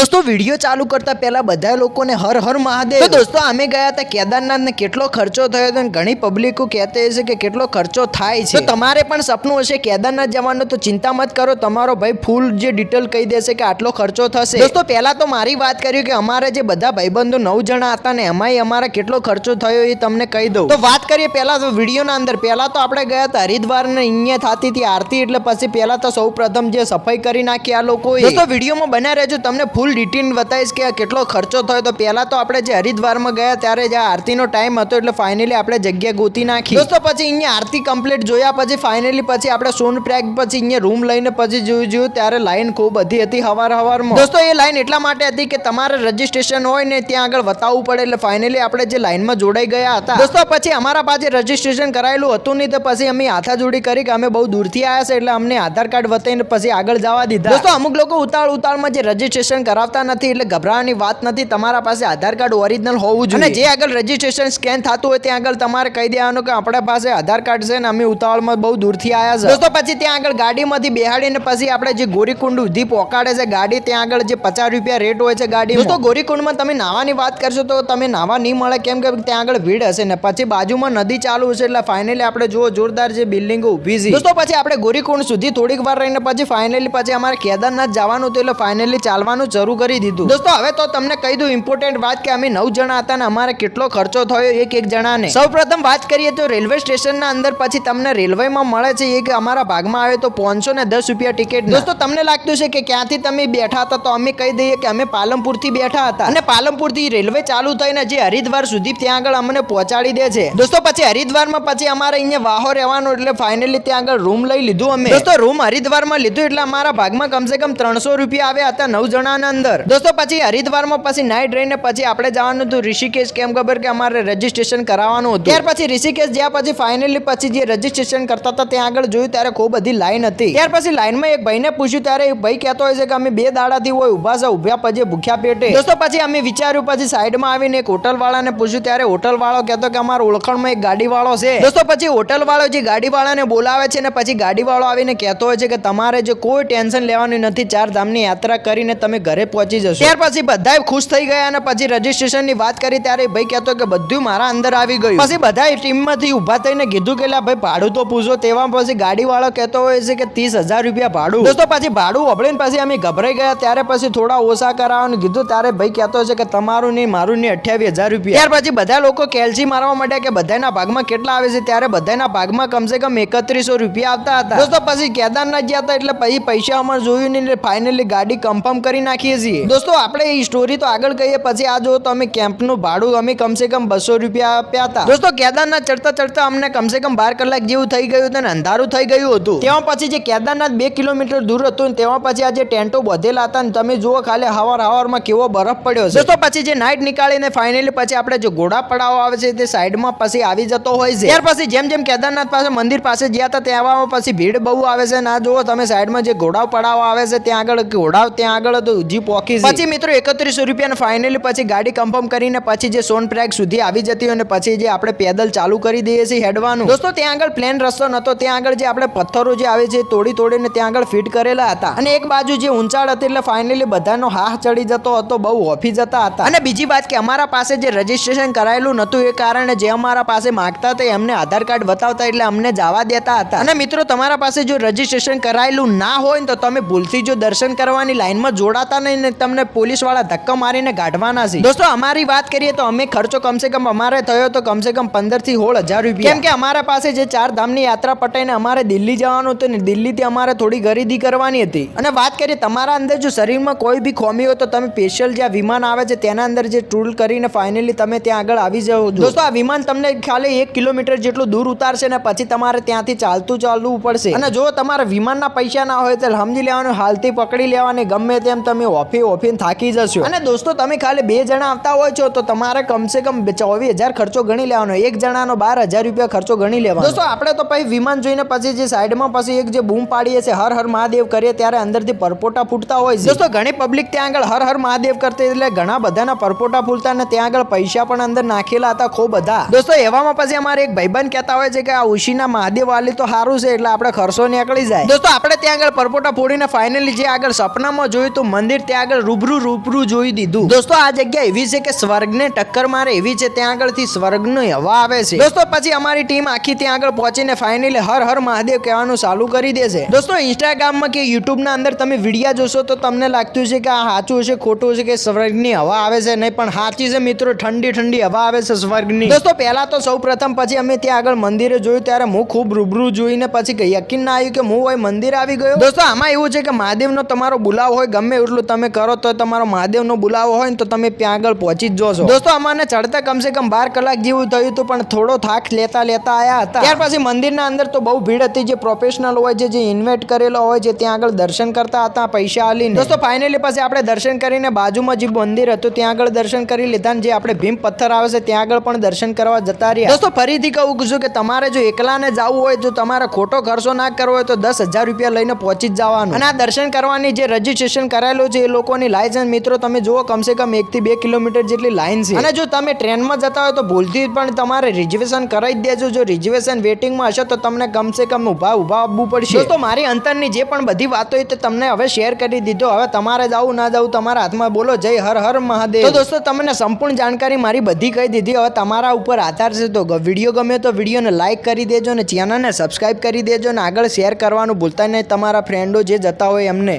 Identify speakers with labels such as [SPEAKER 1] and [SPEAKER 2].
[SPEAKER 1] दोस्तों वीडियो चालू करता पहला બધા લોકોને હર હર મહાદેવ। તો દોસ્તો અમે ગયા હતા કેદારનાથ ને કેટલો ખર્ચો થયો તો ઘણી પબ્લિકો કહેતે છે કે કેટલો ખર્ચો થાય છે। તો તમારે પણ સપનું હશે કેદારનાથ જવાનું તો ચિંતા મત કરો, તમારો ભાઈ ફૂલ જે ડિટેલ કહી દેશે કે આટલો ખર્ચો થશે। દોસ્તો પહેલા તો મારી વાત કરી કે અમારે જે બધા ભાઈબંધો 9 જણા હતા ને એમાંય અમારા કેટલો ખર્ચો થયો એ તમને કહી દઉં। તો વાત કરીએ પહેલા તો વિડીયોના અંદર। પહેલા તો આપણે ગયા હતા હરિદ્વાર ને અહીંયા થતી હતી આરતી, એટલે પછી પહેલા તો સૌપ્રથમ જે સફાઈ કરી નાખી આ લોકોએ। દોસ્તો વિડીયોમાં બના રહેજો, તમને ફૂલ ડિટેલ બતાવીશ કે કેટલો ખર્ચો થયો। તો પહેલા તો આપણે જે હરિદ્વારમાં ગયા ત્યારે જે આરતીનો ટાઈમ હતો એટલે ફાઇનલી આપણે જગ્યા ગોતી નાખી। દોસ્તો પછી અહીંયા આરતી કમ્પ્લીટ જોયા પછી ફાઇનલી પછી આપણે સોનપ્રયાગ પછી અહીંયા રૂમ લઈને પછી જોયું ત્યારે લાઈન ખૂબ બધી હતી હવારમાં। દોસ્તો એ લાઈન એટલા માટે હતી કે તમારે રજીસ્ટ્રેશન હોય ને ત્યાં આગળ બતાવવું પડે, એટલે ફાઇનલી આપણે જે લાઈનમાં જોડાઈ ગયા હતા। દોસ્તો પછી અમારા પાસે રજીસ્ટ્રેશન કરાયેલું હતું નહીં, તો પછી અમે હાથાજોડી કરી કે અમે બહુ દૂરથી આવ્યા છે એટલે અમને આધાર કાર્ડ બતાવીને પછી આગળ જવા દીધા। દોસ્તો અમુક લોકો ઉતાળમાં જે રજીસ્ટ્રેશન કરાવતા નથી એટલે ગભરાવાની વાત નથી, તમારા પાસે આધાર કાર્ડ ઓરિજિનલ હોવું જોઈએ। અને જે આગળ રજીસ્ટ્રેશન સ્કેન થતું હોય ત્યાં આગળ તમારે કહી દેવાનું કે આપણા પાસે આધાર કાર્ડ છે ને અમે ઉતાવળમાં બહુ દૂરથી આવ્યા છે। દોસ્તો પછી ત્યાં આગળ ગાડીમાંથી બેહાડીને પછી આપણે જે ગોરીકુંડ સુધી પહોંચાડે છે ગાડી, ત્યાં આગળ જે 50 રૂપિયા રેટ હોય છે ગાડી। દોસ્તો ગોરીકુંડમાં તમે નાવાની વાત કરશો તો તમે નાવા નહીં મળે, કેમ કે ત્યાં આગળ ભીડ હશે ને પછી બાજુમાં નદી ચાલુ છે, એટલે ફાઇનલી આપણે જુઓ જોરદાર જે બિલ્ડિંગો ઊભી છે। દોસ્તો પછી આપણે ગોરીકુંડ સુધી થોડીક વાર રહીને પછી ફાઇનલી પછી અમારે કેદારનાથ જવાનું હતું એટલે ફાઇનલી ચાલવાનું શરૂ કરી દીધું। દોસ્તો હવે તો તમને કહી દઉં ઇમ્પોર્ટન્ટ વાત કે અમે 9 જણા હતા ને અમારે કેટલો ખર્ચો થયો એક જણાને। સૌપ્રથમ વાત કરીએ તો રેલવે સ્ટેશનના અંદર પછી તમને રેલવેમાં મળે છે એક અમારા ભાગમાં આવે તો 510 રૂપિયા ટિકિટ। દોસ્તો તમને લાગતું છે કે ક્યાંથી તમે બેઠા હતા, તો અમે કહી દઈએ કે અમે પાલનપુરથી બેઠા હતા અને પાલનપુરથી રેલવે ચાલુ થઈને જે હરિદ્વાર સુધી ત્યાં આગળ અમને પહોંચાડી દે છે। દોસ્તો પછી હરિદ્વારમાં પછી અમારે અહીંયા વાહો રહેવાનું એટલે ફાઇનલી ત્યાં આગળ રૂમ લઈ લીધું અમે। દોસ્તો રૂમ હરિદ્વારમાં લીધું એટલે અમારા ભાગમાં કમસે કમ 300 રૂપિયા આવ્યા હતા 9 જણાના અંદર। દોસ્તો પછી હરિદ્વારમાં પછી નાઈટ રહીને પછી આપણે જવાનું હતું ઋષિકેશ, કેમ ખબર કે અમારે રજીસ્ટ્રેશન કરાવવાનું હતું। ત્યાર પછી ઋષિકેશ જ્યાં પછી ફાઇનલી પછી જે રજીસ્ટ્રેશન કરતા હતા ત્યાં આગળ જોયું ત્યારે ખૂબ બધી લાઈન હતી। ત્યાર પછી લાઈનમાં એક ભાઈને પૂછ્યું ત્યારે એક ભાઈ કહેતો હોય છે કે અમે 2 દાડાથી હોય ઉભ્યા પછી ભૂખ્યા પેટે। દોસ્તો પછી અમે વિચાર્યું પછી સાઈડમાં આવીને એક હોટલ વાળાને પૂછ્યું ત્યારે હોટલ વાળો કહેતો કે અમારા ઓળખાણમાં એક ગાડી વાળો છે। દોસ્તો પછી હોટલ વાળો જે ગાડી વાળાને બોલાવે છે ને પછી ગાડી વાળો આવીને કહેતો હોય છે કે તમારે જે કોઈ ટેન્શન લેવાનું નથી, 4 ધામની યાત્રા કરીને તમે ઘરે પહોંચી જશો। ત્યાર પછી બધા ખુશ થઈ ગયા અને પછી રજીસ્ટ્રેશન ની વાત કરી ત્યારે ભાઈ કહેતો કે બધું મારા અંદર આવી ગયું। પછી બધા ટીમમાંથી ઉભા થઈને કીધું કે ભાઈ ભાડું તો પૂછો, તેવા પછી ગાડી વાળો કહેતો હોય છે કે 30,000 રૂપિયા ભાડું। દોસ્તો પછી ભાડું વભળીને પછી અમે ગભરાઈ ગયા ત્યારે પછી થોડા ઓછા કરાવવાનું કીધું ત્યારે ભાઈ કહેતો છે કે તમારું નહીં મારું નહીં 28,000 રૂપિયા। ત્યાર પછી બધા લોકો કેલ્સી મારવા માંડ્યા કે બધાના ભાગમાં કેટલા આવે છે, ત્યારે બધાના ભાગમાં કમસે કમ 3100 રૂપિયા આવતા હતા। દોસ્તો પછી કેદારનાથ ગયા હતા એટલે પછી પૈસા અમારે જોયું નહીં એટલે ફાઇનલી ગાડી કન્ફર્મ કરી નાખીએ છીએ। દોસ્તો આપણે એ સ્ટોરી તો આગળ કહીએ પછી આ જો તો અમે કેમ્પનું ભાડું અમે કમસે કમ 200 રૂપિયા આપ્યા હતા। દોસ્તો કેદારનાથ ચડતા અમને કમસે કમ 12 કલાક જેવું થઈ ગયું હતું અને અંધારું થઈ ગયું હતું। તેમાં પછી જે કેદારનાથ 2 કિલોમીટર દૂર હતું તેમાં પછી આ જે ટેન્ટો બધેલા હતા ને તમે જુઓ ખાલી હવારમાં કેવો બરફ પડ્યો છે। દોસ્તો પછી જે નાઈટ નીકાળીને ફાઇનલી પછી આપણે જે ઘોડા પડાવ આવે છે તે સાઈડમાં પછી આવી જતો હોય છે। ત્યાર પછી જેમ કેદારનાથ પાસે મંદિર પાસે ગયા હતા ત્યાં પછી ભીડ બહુ આવે છે, ના જુઓ તમે સાઈડમાં જે ઘોડા પડાવ આવે છે ત્યાં આગળ ઘોડા ત્યાં આગળ તો જી પોકી છે। પછી મિત્રો 3100 રૂપિયા ફાઇનલી પછી ગાડી કન્ફર્મ કરીને પછી જે સોનપ્રયાગ સુધી આવી જતી અને પછી જે આપણે પેદલ ચાલુ કરી દઈએ છીએ હેડવાનું। દોસ્તો ત્યાં આગળ પ્લેન રસ્તો નતો, ત્યાં આગળ જે આપણે પથ્થરો જે આવે છે તોડીને ત્યાં આગળ ફિટ કરેલા હતા અને એક બાજુ જે ઊંચાણ હતી એટલે ફાઇનલી બધાનો હાથ ચડી જતો હતો, બહુ ઓફી જતા હતા। અને બીજી વાત કે અમારા પાસે જે રજીસ્ટ્રેશન કરાયેલું નતું એ કારણે જે અમારા પાસે માંગતા હતા એમને આધાર કાર્ડ બતાવતા એટલે અમને જવા દેતા હતા। અને મિત્રો તમારા પાસે જો રજીસ્ટ્રેશન કરાયેલું ના હોય તો તમે ભૂલથી જો દર્શન કરવાની લાઈનમાં જોડાતા નહીં ને તમને પોલીસ વાળા ધક્કા મારીને કાઢવાના છે। દોસ્તો અમારી વાત કરીએ તો અમે ખર્ચો કમસે કમ અમારે થયો તો કમસે કમ 15 થી 16,000 રૂપિયા, કેમ કે અમારા પાસે જે 4 ધામની યાત્રા પટાઈને અમારે દિલ્હી જવાનું હતું ને દિલ્હીથી અમારે થોડી ખરીદી કરવાની હતી। અને વાત કરીએ તમારા અંદર જો શરીરમાં કોઈ બી ખોમી હોય તો તમે સ્પેશિયલ જ્યાં વિમાન આવે છે તેના અંદર જે ટૂલ કરીને ફાઇનલી તમે ત્યાં આગળ આવી જાઓ। દોસ્તો આ વિમાન તમને ખાલી 1 કિલોમીટર જેટલું દૂર ઉતારશે ને પછી તમારે ત્યાંથી ચાલવું પડશે। અને જો તમારા વિમાનના પૈસા ના હોય તો સમજી લેવાનું હાલથી પકડી લેવાની, ગમે તેમ તમે ઓફીને થાકી જશો। અને દોસ્તો તમે ખાલી 2 જણા આવતા હોય છો તો તમારે કમસે કમ 24,000 ખર્ચો ગણી લેવાનો, એક જણાનો 12,000 રૂપિયા ખર્ચો ગણી લેવાનો। દોસ્તો આપણે તો પછી વિમાન જોઈને પછી જે સાઈડમાં પછી એક જે બૂમ પાડીએ છે હર હર મહાદેવ કરીએ ત્યારે અંદરથી પરપોટા ફૂટતા હોય છે। દોસ્તો ઘણી પબ્લિક ત્યાં આગળ હર હર મહાદેવ કરતી એટલે ઘણા બધાના પરપોટા ફૂટતા ને ત્યાં આગળ પૈસા પણ અંદર નાખેલા હતા ખૂબ બધા। દોસ્તો એવામાં પછી અમારે એક ભાઈબંધ કહેતા હોય છે કે આ ઉશીના મહાદેવ વાલી તો સારું છે એટલે આપણે ખર્ચો નીકળી જાય। દોસ્તો આપણે ત્યાં આગળ પરપોટા ફોડીને ફાઇનલી જે આગળ સપનામાં જોયું તો મંદિર ત્યાં આગળ રૂબરૂ જોઈ દીધું. દોસ્તો આ જગ્યા એવી છે કે સ્વર્ગને ટક્કર મારે એવી છે. ત્યાં આગળથી સ્વર્ગની હવા આવે છે. દોસ્તો પછી અમારી ટીમ આખી ત્યાં આગળ પહોંચીને ફાઇનલી હર હર મહાદેવ કહેવાનું ચાલુ કરી દેશે. દોસ્તો ઇન્સ્ટાગ્રામમાં કે યુટ્યુબના અંદર તમે વિડીયા જોશો તો તમને લાગતું છે કે આ સાચું છે ખોટું છે કે સ્વર્ગની હવા આવે છે, નહીં પણ સાચી છે મિત્રો. ઠંડી હવા આવે છે સ્વર્ગની. દોસ્તો પહેલા તો સૌ પ્રથમ પછી અમે ત્યાં આગળ મંદિરે જોયું ત્યારે હું ખૂબ રૂબરૂ જોઈને પછી યકીન ના આવ્યું કે હું હોય મંદિર આવી ગયો. દોસ્તો આમાં એવું છે કે મહાદેવનો તમારો બોલાવો હોય ગમે એટલું તમે કરો તો તમારો મહાદેવનો બોલાવો હોય ને તો તમે ત્યાં આગળ પહોંચી જ જોશો. દોસ્તો અમારે ચડતા કમસે કમ 12 કલાક જેવું થયું હતું પણ થોડો થાક લેતા આયા હતા. ત્યાર પછી મંદિરના અંદર તો બહુ ભીડ હતી. જે પ્રોફેશનલ હોય છે, જે ઇન્વાઇટ કરેલો હોય છે, ત્યાં આગળ દર્શન કરતા હતા પૈસા આલીને. દોસ્તો ફાઇનલી પછી આપણે દર્શન કરીને બાજુમાં જે મંદિર હતું ત્યાં આગળ દર્શન કરી લીધા ને જે આપણે ભીમ પથ્થર આવે છે ત્યાં આગળ પણ દર્શન કરવા જતા રહ્યા. દોસ્તો ફરીથી કહું છું કે તમારે જો એકલાને જવું હોય, જો તમારે ખોટો ખર્ચો ના કરવો હોય તો 10,000 રૂપિયા લઈને પહોંચી જ જવાનું. અને આ દર્શન કરવાની જે રજીસ્ટ્રેશન કરાયેલું છે એ લોકોની લાઇસન્સ મિત્રો તમે જુઓ કમસે કમ 1 થી 2 કિલોમીટર જેટલી લાઈન છે. અને જો તમે ટ્રેનમાં જતા હોય તો ભૂલથી પણ તમારે રિઝર્વેશન કરાવી જ દેજો. જો રિઝર્વેશન વેટિંગમાં હશે તો તમને કમસે કમ ઊભા આપવું પડશે. દોસ્તો મારી અંતરની જે પણ બધી વાતો હોય તે તમને હવે શેર કરી દીધો. હવે તમારે જવું ના જવું તમારા હાથમાં. બોલો જય હર હર મહાદેવ. તો દોસ્તો તમને સંપૂર્ણ જાણકારી મારી બધી કહી દીધી. હવે તમારા ઉપર આધાર છે. તો વિડીયો ગમે તો વિડીયોને લાઈક કરી દેજો અને ચેનલને સબસ્ક્રાઇબ કરી દેજો અને આગળ શેર કરવાનું ભૂલતા નહીં તમારા ફ્રેન્ડો જે જતા હોય એમને.